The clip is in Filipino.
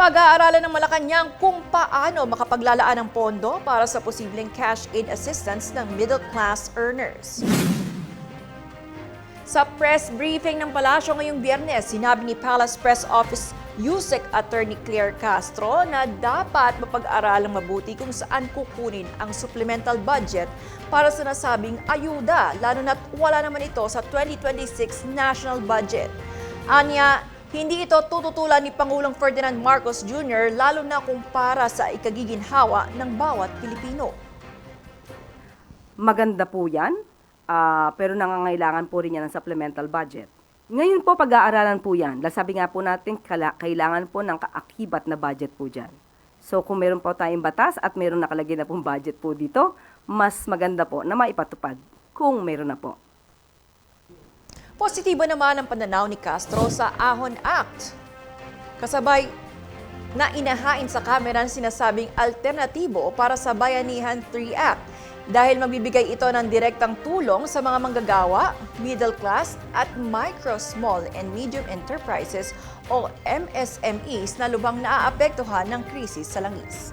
Pag-aaralan ng Malacanang kung paano makapaglalaan ng pondo para sa posibleng cash aid assistance ng middle class earners. Sa press briefing ng palasyo ngayong Biyernes, sinabi ni Palace Press Office USEC Attorney Claire Castro na dapat mapag-aralang mabuti kung saan kukunin ang supplemental budget para sa nasabing ayuda, lalo na't wala naman ito sa 2026 national budget. Anya, hindi ito tututulan ni Pangulong Ferdinand Marcos Jr. lalo na kung para sa ikagiginhawa ng bawat Pilipino. Maganda po yan, pero nangangailangan po rin yan ng supplemental budget. Ngayon po pag-aaralan po yan. Sabi nga po natin, kailangan po ng kaakibat na budget po dyan. So kung meron po tayong batas at meron nakalagay na pong budget po dito, mas maganda po na maipatupad kung meron na po. Positibo naman ang pananaw ni Castro sa Ahon Act. Kasabay na inahain sa kamera ang sinasabing alternatibo para sa Bayanihan 3 Act dahil magbibigay ito ng direktang tulong sa mga manggagawa, middle class at micro, small and medium enterprises o MSMEs na lubhang naaapektuhan ng krisis sa langis.